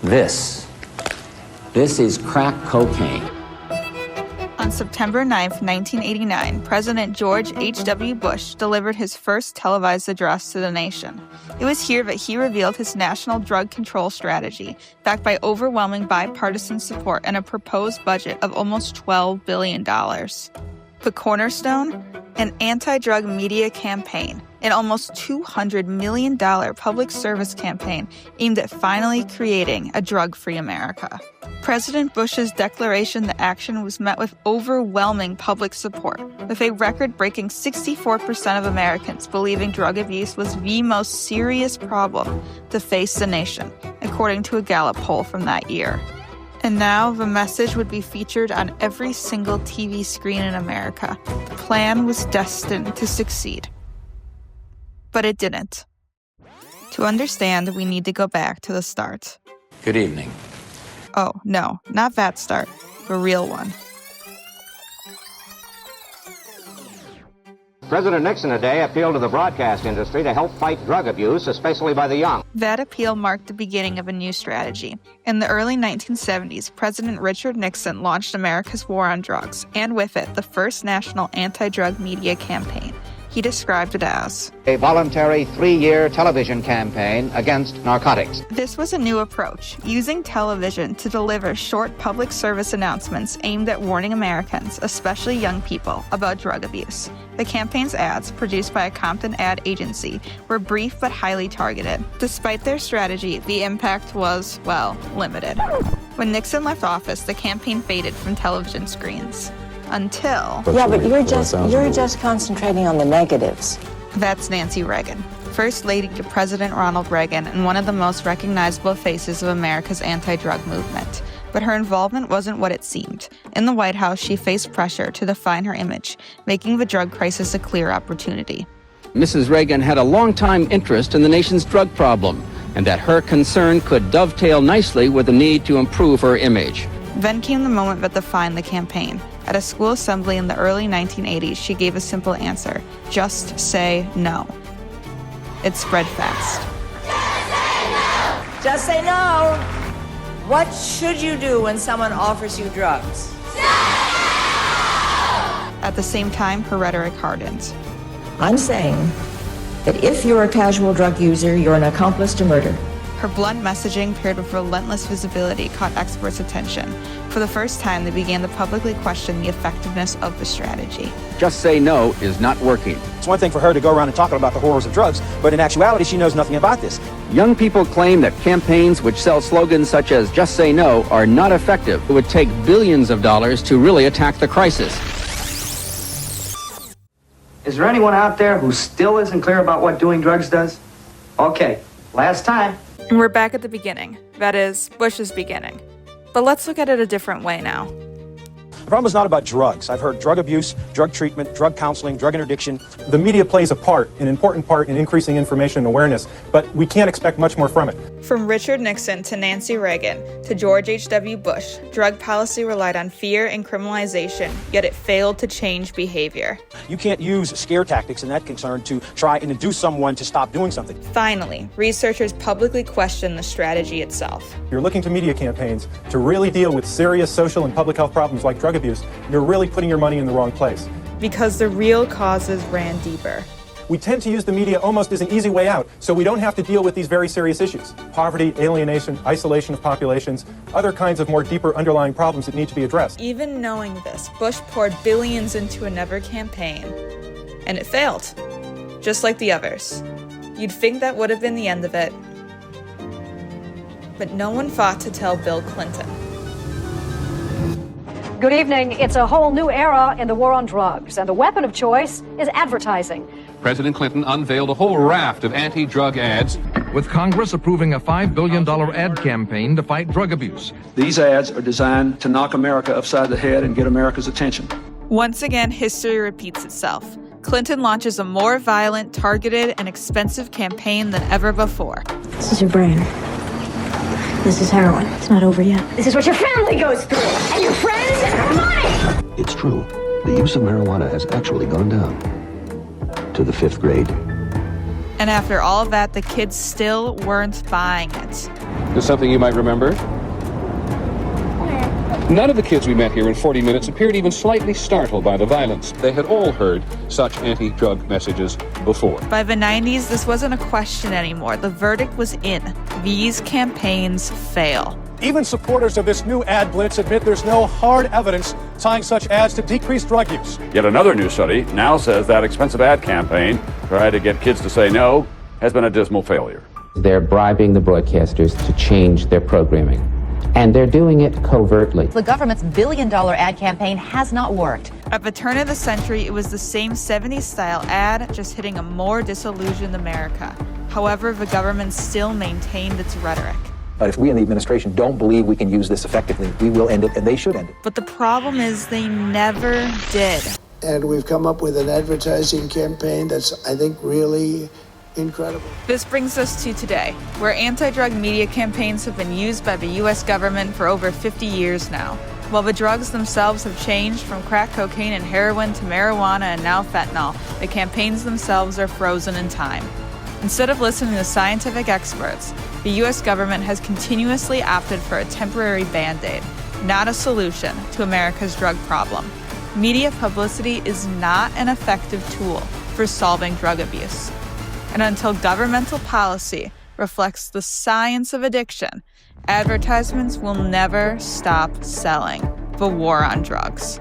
This is crack cocaine. On September 9th, 1989, President George H.W. Bush delivered his first televised address to the nation. It was here that he revealed his national drug control strategy, backed by overwhelming bipartisan support and a proposed budget of almost $12 billion. The cornerstone? An anti-drug media campaign, an almost $200 million public service campaign aimed at finally creating a drug-free America. President Bush's declaration that action was met with overwhelming public support, with a record-breaking 64% of Americans believing drug abuse was the most serious problem to face the nation, according to a Gallup poll from that year. And now the message would be featured on every single TV screen in America. The plan was destined to succeed. But it didn't. To understand, we need to go back to the start. Good evening. Oh, no, not that start. The real one. President Nixon today appealed to the broadcast industry to help fight drug abuse, especially by the young. That appeal marked the beginning of a new strategy. In the early 1970s, President Richard Nixon launched America's war on drugs, and with it, the first national anti-drug media campaign. He described it as a voluntary 3-year television campaign against narcotics. This was a new approach, using television to deliver short public service announcements aimed at warning Americans, especially young people, about drug abuse. The campaign's ads, produced by a Compton ad agency, were brief but highly targeted. Despite their strategy, the impact was, well, limited. When Nixon left office, the campaign faded from television screens. Until... Yeah, but you're just concentrating on the negatives. That's Nancy Reagan, First Lady to President Ronald Reagan and one of the most recognizable faces of America's anti-drug movement. But her involvement wasn't what it seemed. In the White House, she faced pressure to define her image, making the drug crisis a clear opportunity. Mrs. Reagan had a long-time interest in the nation's drug problem, and that her concern could dovetail nicely with the need to improve her image. Then came the moment that defined the campaign. At a school assembly in the early 1980s, she gave a simple answer: just say no. It spread fast. Just say no. What should you do when someone offers you drugs? At the same time, her rhetoric hardened. I'm saying that if you're a casual drug user, you're an accomplice to murder. Her blunt messaging paired with relentless visibility caught experts' attention. For the first time, they began to publicly question the effectiveness of the strategy. Just say no is not working. It's one thing for her to go around and talk about the horrors of drugs, but in actuality, she knows nothing about this. Young people claim that campaigns which sell slogans such as just say no are not effective. It would take billions of dollars to really attack the crisis. Is there anyone out there who still isn't clear about what doing drugs does? Okay, last time. And we're back at the beginning. That is, Bush's beginning. But let's look at it a different way now. The problem is not about drugs. I've heard drug abuse, drug treatment, drug counseling, drug interdiction. The media plays a part, an important part in increasing information and awareness, but we can't expect much more from it. From Richard Nixon to Nancy Reagan to George H.W. Bush, drug policy relied on fear and criminalization, yet it failed to change behavior. You can't use scare tactics in that concern to try and induce someone to stop doing something. Finally, researchers publicly questioned the strategy itself. You're looking to media campaigns to really deal with serious social and public health problems like drug abuse. You're really putting your money in the wrong place. Because the real causes ran deeper. We tend to use the media almost as an easy way out, so we don't have to deal with these very serious issues. Poverty, alienation, isolation of populations, other kinds of more deeper underlying problems that need to be addressed. Even knowing this, Bush poured billions into another campaign. And it failed. Just like the others. You'd think that would have been the end of it. But no one thought to tell Bill Clinton. Good evening. It's a whole new era in the war on drugs, and the weapon of choice is advertising. President Clinton unveiled a whole raft of anti-drug ads, with Congress approving a $5 billion ad campaign to fight drug abuse. These ads are designed to knock America upside the head and get America's attention. Once again, history repeats itself. Clinton launches a more violent, targeted, and expensive campaign than ever before. This is your brain. This is heroin. It's not over yet. This is what your family goes through, and your friends and money! It's true. The use of marijuana has actually gone down to the 5th grade. And after all of that, the kids still weren't buying it. There's something you might remember? None of the kids we met here in 40 Minutes appeared even slightly startled by the violence. They had all heard such anti-drug messages before. By the 90s, this wasn't a question anymore. The verdict was in. These campaigns fail. Even supporters of this new ad blitz admit there's no hard evidence tying such ads to decreased drug use. Yet another new study now says that expensive ad campaign, trying to get kids to say no, has been a dismal failure. They're bribing the broadcasters to change their programming. And they're doing it covertly. The government's billion-dollar ad campaign has not worked. At the turn of the century, it was the same 70s-style ad, just hitting a more disillusioned America. However, the government still maintained its rhetoric. If we in the administration don't believe we can use this effectively, we will end it, and they should end it. But the problem is they never did. And we've come up with an advertising campaign that's, I think, really incredible. This brings us to today, where anti-drug media campaigns have been used by the U.S. government for over 50 years now. While the drugs themselves have changed from crack cocaine and heroin to marijuana and now fentanyl, the campaigns themselves are frozen in time. Instead of listening to scientific experts, the U.S. government has continuously opted for a temporary Band-Aid, not a solution to America's drug problem. Media publicity is not an effective tool for solving drug abuse. And until governmental policy reflects the science of addiction, advertisements will never stop selling the war on drugs.